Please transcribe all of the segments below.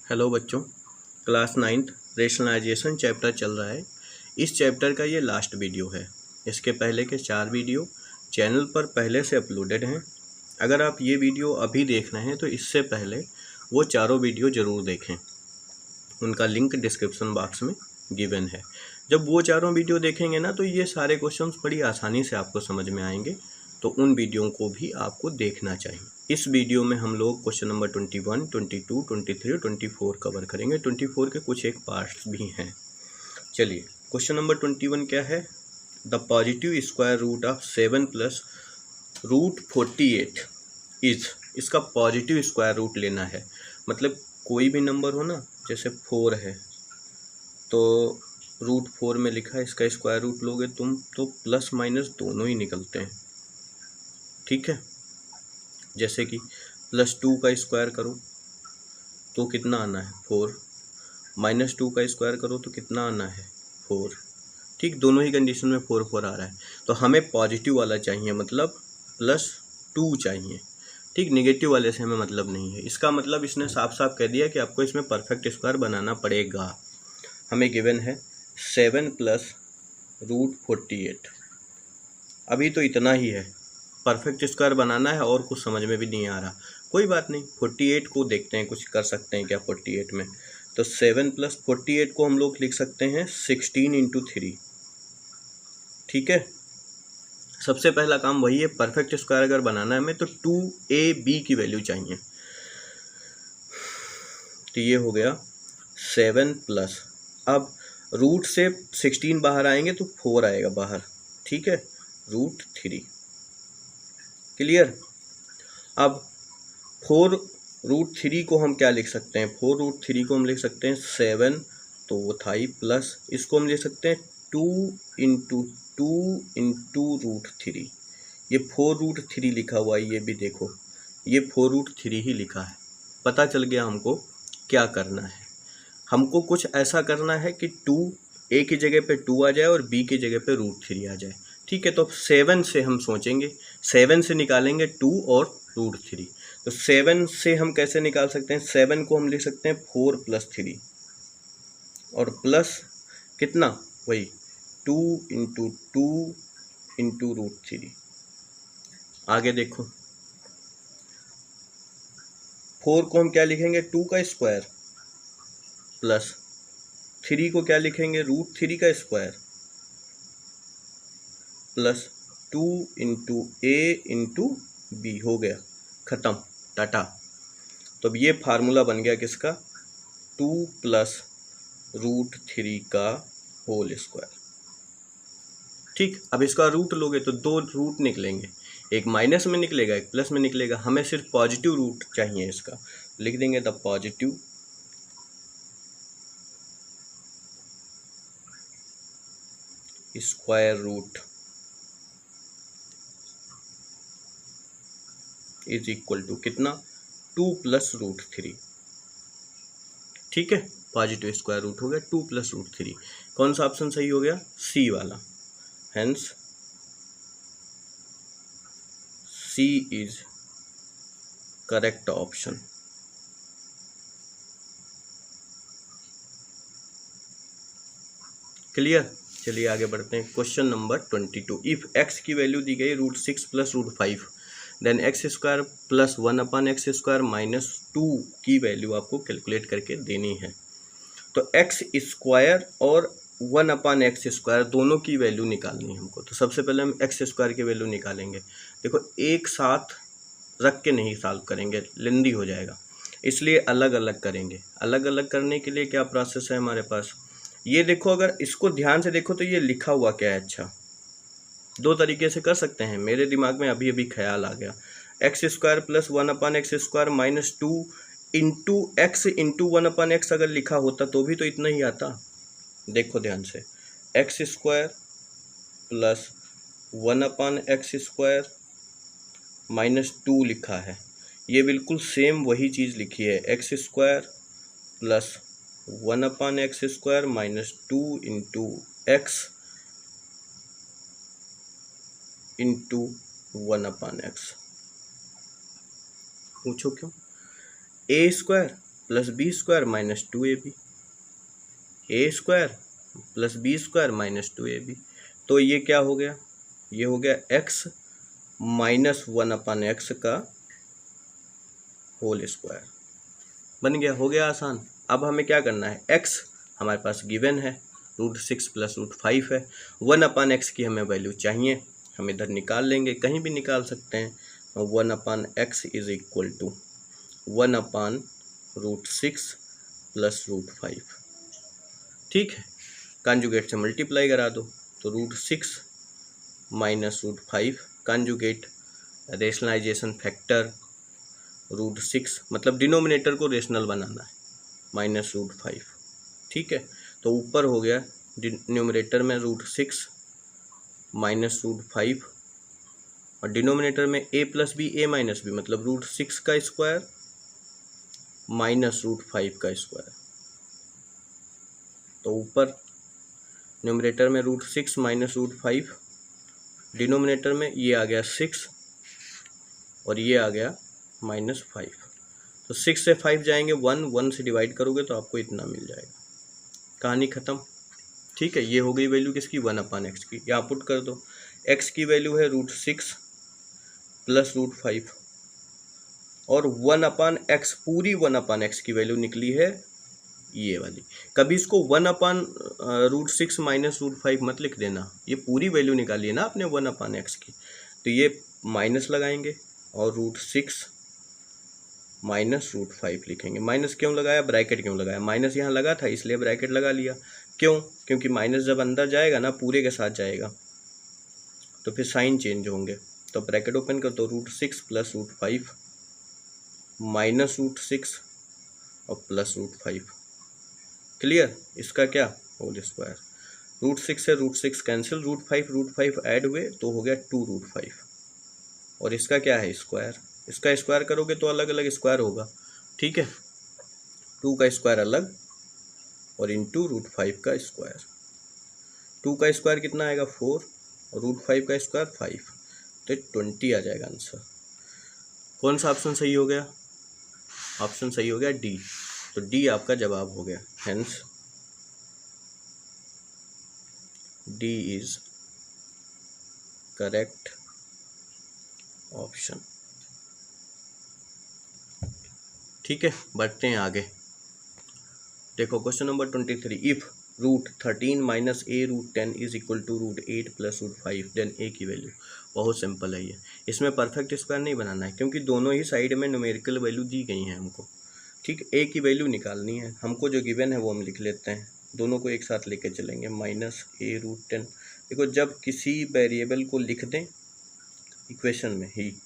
Hello बच्चों, class 9th rationalisation chapter चल रहा है। इस चैप्टर का ये लास्ट वीडियो है। इसके पहले के 4 वीडियो चैनल पर पहले से अपलोडेड हैं। अगर आप ये वीडियो अभी देख रहे हैं तो इससे पहले वो चारों वीडियो ज़रूर देखें। उनका लिंक डिस्क्रिप्शन बॉक्स में गिवन है। जब वो चारों वीडियो देखेंगे ना तो ये सारे क्वेश्चंस बड़ी आसानी से आपको समझ में आएंगे, तो उन वीडियो को भी आपको देखना चाहिए। इस वीडियो में हम लोग क्वेश्चन नंबर 21, 22, 23 और 24 कवर करेंगे। 24 के कुछ एक पार्ट्स भी हैं। चलिए, क्वेश्चन नंबर 21 क्या है? The positive square root of 7 plus root 48 is. इसका पॉजिटिव स्क्वायर रूट लेना है। मतलब कोई भी नंबर हो ना, जैसे 4 है तो रूट 4 में लिखा है, इसका स्क्वायर रूट लोगे तुम तो प्लस माइनस दोनों ही निकलते हैं। ठीक है, जैसे कि +2 का स्क्वायर करो तो कितना आना है 4, -2 का स्क्वायर करो तो कितना आना है 4। ठीक, दोनों ही कंडीशन में 4 4 आ रहा है, तो हमें पॉजिटिव वाला चाहिए, मतलब +2 चाहिए। ठीक, नेगेटिव वाले से हमें मतलब नहीं है। इसका मतलब इसने साफ साफ कह दिया कि आपको इसमें परफेक्ट स्क्वायर बनाना पड़ेगा। हमें गिवन है 7 प्लस रूट 48। अभी तो इतना ही है, परफेक्ट स्क्वायर बनाना है और कुछ समझ में भी नहीं आ रहा। कोई बात नहीं, 48 को देखते हैं, कुछ कर सकते हैं क्या 48 में। तो 7 प्लस 48 को हम लोग लिख सकते हैं 16 इंटू 3। ठीक है, सबसे पहला काम वही है। परफेक्ट स्क्वायर अगर बनाना है हमें तो 2ab की वैल्यू चाहिए। तो ये हो गया 7 प्लस, अब रूट से 16 बाहर आएंगे तो 4 आएगा बाहर। ठीक है, रूट 3। क्लियर? अब 4 रूट 3 को हम क्या लिख सकते हैं? 4 रूट 3 को हम लिख सकते हैं 7, तो वो था ही, प्लस इसको हम लिख सकते हैं 2 इंटू रूट 3। ये 4 रूट 3 लिखा हुआ है, ये भी देखो, ये 4 रूट 3 ही लिखा है। पता चल गया हमको क्या करना है। हमको कुछ ऐसा करना है कि 2 ए की जगह पे 2 आ जाए और बी की जगह पे रूट 3 आ जाए। ठीक है, तो 7 से हम सोचेंगे, 7 से निकालेंगे 2 और रूट 3। तो 7 से हम कैसे निकाल सकते हैं? 7 को हम लिख सकते हैं 4 प्लस 3 और प्लस कितना, वही 2 इंटू रूट 3। आगे देखो, 4 को हम क्या लिखेंगे? 2 का स्क्वायर, प्लस 3 को क्या लिखेंगे? रूट 3 का स्क्वायर, प्लस 2 इंटू ए इंटू बी। हो गया, खत्म, टाटा। तो अब ये फार्मूला बन गया किसका? 2 प्लस रूट 3 का होल स्क्वायर। ठीक, अब इसका रूट लोगे तो 2 रूट निकलेंगे, एक माइनस में निकलेगा, एक प्लस में निकलेगा। हमें सिर्फ पॉजिटिव रूट चाहिए इसका। लिख देंगे the positive square root is equal to कितना? 2 प्लस रूट 3। ठीक है, पॉजिटिव स्क्वायर रूट हो गया 2 प्लस रूट 3। कौन सा ऑप्शन सही हो गया? सी वाला। Hence C is correct option. Clear? चलिए आगे बढ़ते हैं। Question number 22। इफ एक्स की वैल्यू दी गई √6 plus √5, then X square plus 1/x² -2 की वैल्यू आपको कैलकुलेट करके देनी है। तो एक्स स्क्वायर और 1/x² दोनों की वैल्यू निकालनी है हमको। तो सबसे पहले हम एक्स स्क्वायर की वैल्यू निकालेंगे। देखो, एक साथ रख के नहीं सॉल्व करेंगे, लेंदी हो जाएगा, इसलिए अलग अलग करेंगे। अलग अलग करने के लिए क्या प्रोसेस है हमारे पास? ये देखो, अगर इसको ध्यान से देखो तो ये लिखा हुआ क्या है? अच्छा, 2 तरीके से कर सकते हैं। मेरे दिमाग में अभी अभी ख्याल आ गया। X square plus 1/x² -2 into x into 1/x अगर लिखा होता तो भी तो इतना ही आता। देखो ध्यान से, एक्स स्क्वायर प्लस 1/x² -2 लिखा है, ये बिल्कुल सेम वही चीज़ लिखी है। X square plus 1/x² -2 into x into 1/x। पूछो क्यों? A square plus b square minus 2ab, a square plus b square minus 2ab। तो ये क्या हो गया, ये हो गया x माइनस 1/x का होल स्क्वायर। बन गया, हो गया आसान। अब हमें क्या करना है, x हमारे पास गिवन है, √6 प्लस √5 है, 1/x की हमें वैल्यू चाहिए, हम इधर निकाल लेंगे, कहीं भी निकाल सकते हैं। 1/x is equal to 1/√6 plus √5, ठीक है। कंजुगेट से मल्टीप्लाई करा दो, तो √6 माइनस √5, कंजुगेट रेशनलाइजेशन फैक्टर √6, मतलब डिनोमिनेटर को रेशनल बनाना है, माइनस √5, ठीक है। तो ऊपर हो गया न्यूमरेटर में √6 माइनस √5 और डिनोमिनेटर में a plus B a minus B, मतलब √6 का स्क्वायर माइनस √5 का स्क्वायर। तो ऊपर न्यूमरेटर में √6 माइनस √5, डिनोमिनेटर में ये आ गया 6 और ये आ गया -5। तो 6 से 5 जाएंगे 1 से डिवाइड करोगे तो आपको इतना मिल जाएगा, कहानी ख़त्म, ठीक है। ये हो गई वैल्यू किसकी, 1/x की। यहाँ पुट कर दो, x की वैल्यू है √6 प्लस √5 और 1/x, पूरी 1/x की वैल्यू निकली है ये वाली। कभी इसको 1/√6 माइनस √5 मत लिख देना, ये पूरी वैल्यू निकाली है ना आपने 1/x की, तो ये माइनस लगाएंगे और √6 माइनस √5 लिखेंगे। माइनस क्यों लगाया, ब्रैकेट क्यों लगाया, माइनस यहाँ लगा था इसलिए ब्रैकेट लगा लिया। क्यों, क्योंकि माइनस जब अंदर जाएगा ना पूरे के साथ जाएगा तो फिर साइन चेंज होंगे। तो ब्रैकेट ओपन कर दो, √6 प्लस √5 माइनस √6 और प्लस √5, क्लियर। इसका क्या, होल स्क्वायर। √6 से √6 कैंसिल, √5 ऐड हुए तो हो गया 2√5 और इसका क्या है, स्क्वायर। इसका स्क्वायर करोगे तो अलग अलग स्क्वायर होगा, ठीक है। 2 का स्क्वायर अलग और इंटू √5 का स्क्वायर। 2 का स्क्वायर कितना आएगा, 4 और √5 का स्क्वायर 5, तो 20 आ जाएगा आंसर। कौन सा ऑप्शन सही हो गया, ऑप्शन सही हो गया डी। तो डी आपका जवाब हो गया, hence D is correct option, ठीक है। बढ़ते हैं आगे, देखो question number 23, if √13 minus a √10 is equal to √8 plus √5 then a की वैल्यू। बहुत सिंपल है ये, इसमें परफेक्ट स्क्वायर नहीं बनाना है क्योंकि दोनों ही साइड में न्यूमेरिकल वैल्यू दी गई हैं हमको, ठीक। a की वैल्यू निकालनी है हमको, जो गिवन है वो हम लिख लेते हैं, दोनों को एक साथ लेके चलेंगे, माइनस a √10। देखो जब किसी वेरिएबल को लिख दें इक्वेशन में ही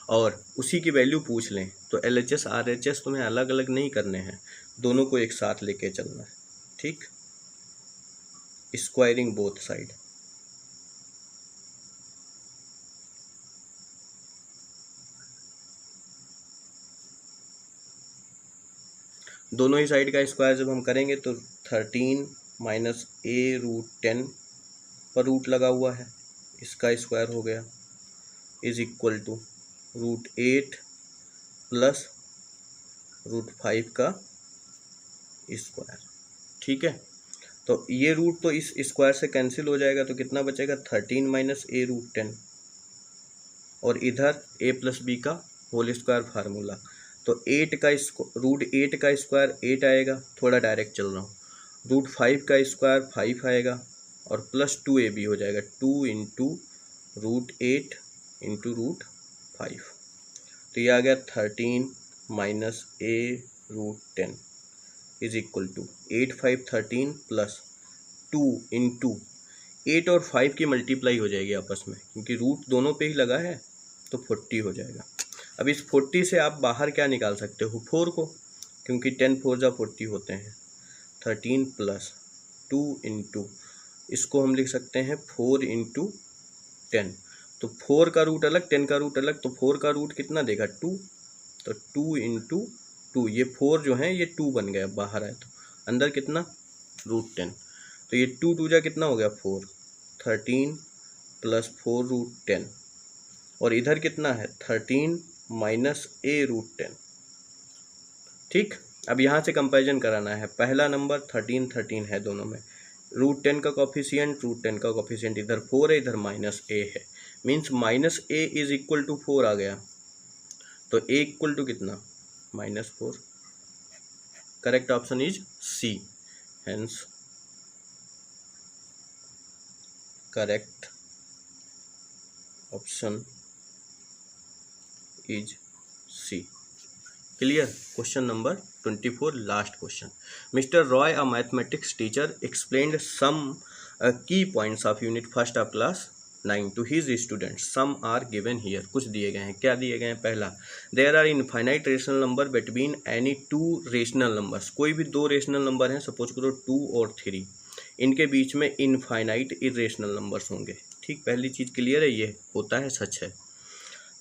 और उसी की वैल्यू पूछ लें तो LHS RHS तुम्हें अलग अलग नहीं करने हैं, दोनों को एक साथ लेके चलना है, ठीक। स्क्वायरिंग बोथ साइड, दोनों ही साइड का स्क्वायर जब हम करेंगे तो 13 माइनस a √10 पर रूट लगा हुआ है, इसका स्क्वायर हो गया, इज इक्वल टू √8 प्लस √5 का स्क्वायर, ठीक है। तो ये रूट तो इस स्क्वायर से कैंसिल हो जाएगा, तो कितना बचेगा, 13 माइनस a √10 और इधर a प्लस बी का होल स्क्वायर फार्मूला, तो 8 का √8 का स्क्वायर 8 आएगा, थोड़ा डायरेक्ट चल रहा हूँ, √5 का स्क्वायर 5 आएगा और प्लस 2ab हो जाएगा, 2 इंटू √8 इंटू √5, तो ये आ गया 13 minus a √10 is equal to 8 5 13 plus 2 into 8 और 5 की मल्टीप्लाई हो जाएगी आपस में क्योंकि रूट दोनों पे ही लगा है, तो 40 हो जाएगा। अब इस 40 से आप बाहर क्या निकाल सकते हो, 4 को, क्योंकि 10 4 जा 40 होते हैं, 13 प्लस 2 इंटू, इसको हम लिख सकते हैं 4 इंटू 10, तो 4 का रूट अलग 10 का रूट अलग, तो 4 का रूट कितना देगा 2, तो 2 इंटू 2, ये 4 जो है ये 2 बन गया, बाहर आए तो अंदर कितना √10, तो ये 2 2 जा कितना हो गया 4, 13 प्लस 4 √10 और इधर कितना है 13 माइनस a √10, ठीक। अब यहाँ से कंपैरिजन कराना है। पहला नंबर 13 13 है दोनों में, √10 का कोफिशिएंट, √10 का कोफिशिएंट इधर 4 है, इधर -a है, means -a is equal to 4 आ गया। तो a इक्वल टू कितना, -4। Correct option is C, hence correct option is C. Clear. Question number 24, last question. Mister Roy, a mathematics teacher, explained some key points of unit first of class 9 to his students. Some are given here. कुछ दिए गए हैं। क्या दिए गए हैं? पहला, there are infinite rational number between any two rational numbers. कोई भी दो रेशनल नंबर हैं, सपोज करो 2 और 3, इनके बीच में इनफाइनाइट इरेशनल नंबर्स होंगे। ठीक, पहली चीज़ क्लियर है, ये होता है, सच है।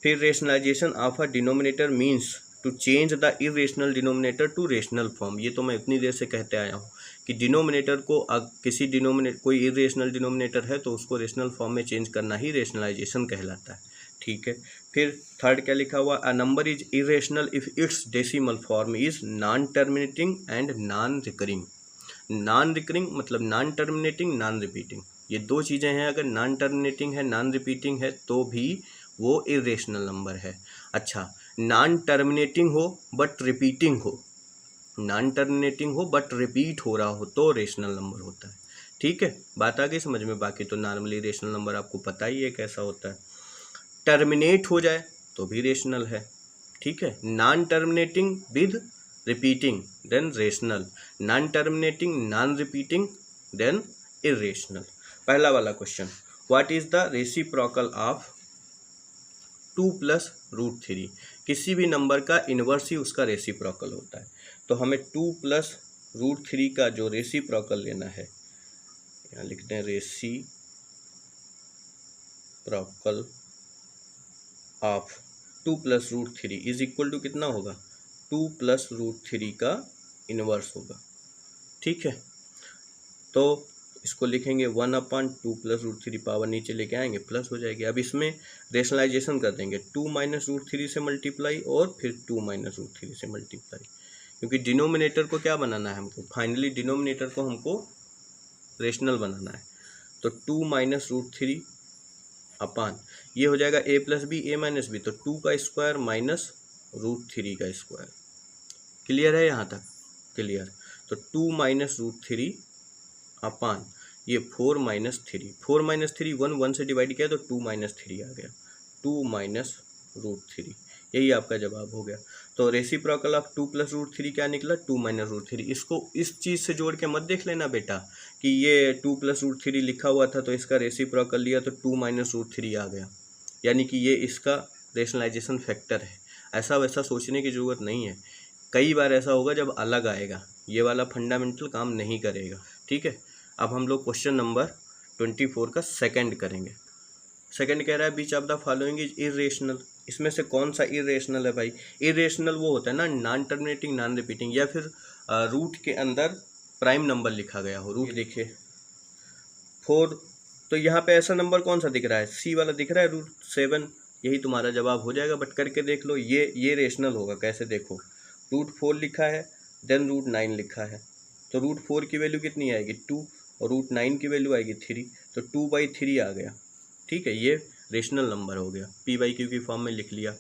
फिर rationalisation of a denominator means to change the irrational denominator to rational form. ये तो मैं उतनी देर से कहते आया हूँ कि डिनोमिनेटर को किसी कोई इरेशनल डिनोमिनेटर है तो उसको रेशनल फॉर्म में चेंज करना ही रेशनलाइजेशन कहलाता है। ठीक है। फिर थर्ड क्या लिखा हुआ, a number is irrational if it's decimal form is non terminating and non recurring. Non recurring मतलब नॉन टर्मिनेटिंग, नॉन रिपीटिंग, ये दो चीज़ें हैं। अगर नॉन टर्मिनेटिंग है, नॉन रिपीटिंग है, तो भी वो इरेशनल नंबर है। अच्छा, नॉन टर्मिनेटिंग हो बट रिपीटिंग हो, नॉन टर्मिनेटिंग हो बट रिपीट हो रहा हो तो रेशनल नंबर होता है। ठीक है, बात आ गई समझ में। बाकी तो नॉर्मली रेशनल नंबर आपको पता ही है कैसा होता है। टर्मिनेट हो जाए तो भी रेशनल है। ठीक है, non terminating with repeating then rational, non terminating non repeating then irrational. पहला वाला question, what is the reciprocal of 2 + √3। किसी भी नंबर का इन्वर्स ही उसका रेसिप्रोकल होता है। तो हमें 2 + √3 का जो रेसिप्रोकल लेना है, यहाँ लिखते हैं reciprocal of 2 + √3 is equal to कितना होगा, 2 + √3 का इन्वर्स होगा। ठीक है, तो इसको लिखेंगे 1/2 + √3 पावर नीचे लेके आएंगे, प्लस हो जाएगी। अब इसमें रेशनलाइजेशन कर देंगे, 2 - √3 से मल्टीप्लाई और फिर 2 - √3 से मल्टीप्लाई, क्योंकि डिनोमिनेटर को क्या बनाना है हमको, फाइनली डिनोमिनेटर को हमको रेशनल बनाना है। तो 2 - √3 अपान ये हो जाएगा a + b a - b, तो 2 का स्क्वायर माइनस √3 का स्क्वायर। क्लियर है यहाँ तक? क्लियर। तो 2 - √3 अपान ये 4 - 3, 4 - 3 1 से डिवाइड किया तो 2 - 3 आ गया, 2 - √3, यही आपका जवाब हो गया। तो रेसिप्रोकल ऑफ 2 + √3 क्या निकला, 2 - √3। इसको इस चीज़ से जोड़ के मत देख लेना बेटा कि ये 2 + √3 लिखा हुआ था तो इसका रेसिप्रोकल लिया तो 2 - √3 आ गया, यानी कि ये इसका रेशनलाइजेशन फैक्टर है। ऐसा वैसा सोचने की ज़रूरत नहीं है। कई बार ऐसा होगा जब अलग आएगा, ये वाला फंडामेंटल काम नहीं करेगा। ठीक है, अब हम लोग क्वेश्चन नंबर 24 का सेकंड करेंगे। सेकंड कह रहा है which of the following is irrational. इसमें से कौन सा इरेशनल है भाई? इरेशनल वो होता है ना नॉन टर्मिनेटिंग नॉन रिपीटिंग, या फिर रूट के अंदर प्राइम नंबर लिखा गया हो। रूट देखिए 4, तो यहाँ पे ऐसा नंबर कौन सा दिख रहा है, सी वाला दिख रहा है, √7, यही तुम्हारा जवाब हो जाएगा। बट करके देख लो, ये रेशनल होगा। कैसे देखो, √4 लिखा है, देन √9 लिखा है, तो √4 की वैल्यू कितनी आएगी, 2, और √9 की वैल्यू आएगी 3, तो 2/3 आ गया। ठीक है, ये रेशनल नंबर हो गया, p/q की फॉर्म में लिख लिया।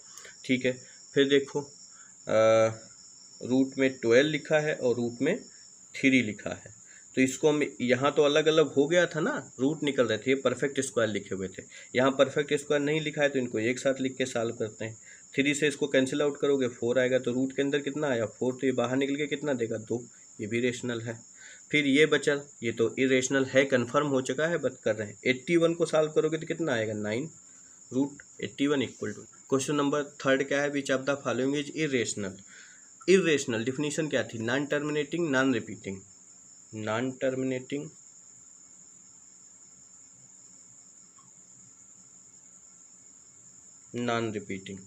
ठीक है, फिर देखो रूट में 12 लिखा है और रूट में 3 लिखा है, तो इसको हम यहाँ तो अलग अलग हो गया था ना, रूट निकल रहे थे, ये परफेक्ट स्क्वायर लिखे हुए थे। यहाँ परफेक्ट स्क्वायर नहीं लिखा है तो इनको एक साथ लिख के सॉल्व करते हैं। 3 से इसको कैंसिल आउट करोगे 4 आएगा, तो रूट के अंदर कितना आया 4, तो ये बाहर निकल के कितना देगा 2, ये भी रेशनल है। फिर ये बचा, ये तो इरेशनल है, कन्फर्म हो चुका है, बट कर रहे हैं। 81 को सॉल्व करोगे तो कितना आएगा 9, √81 equal to. Question number third क्या है, which of the following is irrational. Irrational definition क्या थी, non terminating non repeating, non terminating non repeating.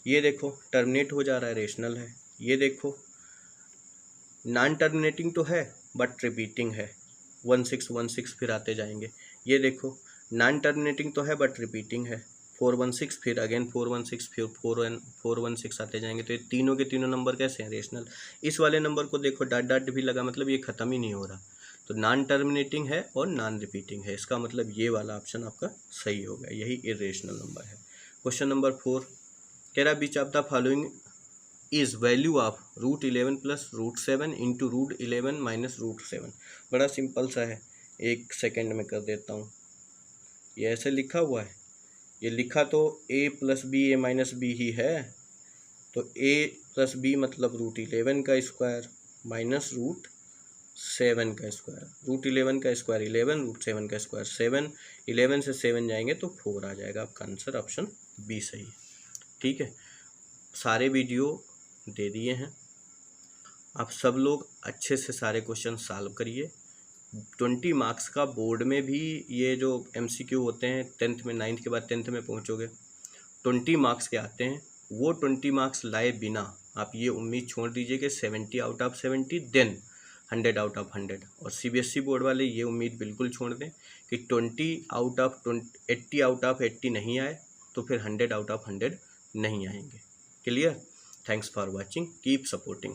ये देखो टर्मिनेट हो जा रहा है, रेशनल है। ये देखो नॉन टर्मिनेटिंग तो है बट रिपीटिंग है, 1616 फिर आते जाएंगे। ये देखो नॉन टर्मिनेटिंग तो है बट रिपीटिंग है, 416, फिर अगेन 416, फिर 416 आते जाएंगे। तो ये तीनों के तीनों नंबर कैसे हैं? रेशनल। इस वाले नंबर को देखो डॉट डॉट भी लगा, मतलब ये ख़त्म ही नहीं हो रहा, तो नॉन टर्मिनेटिंग है और नॉन रिपीटिंग है। इसका मतलब ये वाला ऑप्शन आपका सही होगा, यही इरेशनल नंबर है। क्वेश्चन नंबर 4 कह रहा which of the following is value of √11 plus √7 into √11 minus √7। बड़ा सिंपल सा है, एक सेकेंड में कर देता हूँ। ये ऐसे लिखा हुआ है, ये लिखा तो a plus B A minus B ही है, तो a प्लस बी मतलब √11 का स्क्वायर माइनस √7 का स्क्वायर। √11 का स्क्वायर 11, √7 का स्क्वायर 7, 11 से 7 जाएंगे तो 4 आ जाएगा। आपका आंसर ऑप्शन बी सही है। ठीक है, सारे वीडियो दे दिए हैं, आप सब लोग अच्छे से सारे क्वेश्चन सॉल्व करिए। 20 मार्क्स का बोर्ड में भी ये जो MCQ होते हैं 10th में, 9th के बाद 10th में पहुँचोगे 20 मार्क्स के आते हैं, वो 20 मार्क्स लाए बिना आप ये उम्मीद छोड़ दीजिए कि 70 out of 70 then 100 out of 100। और CBSE बोर्ड वाले ये उम्मीद बिल्कुल छोड़ दें कि 80 आउट ऑफ 80 नहीं आए तो फिर 100 आउट ऑफ 100 नहीं आएंगे। Clear? Thanks for watching, keep supporting.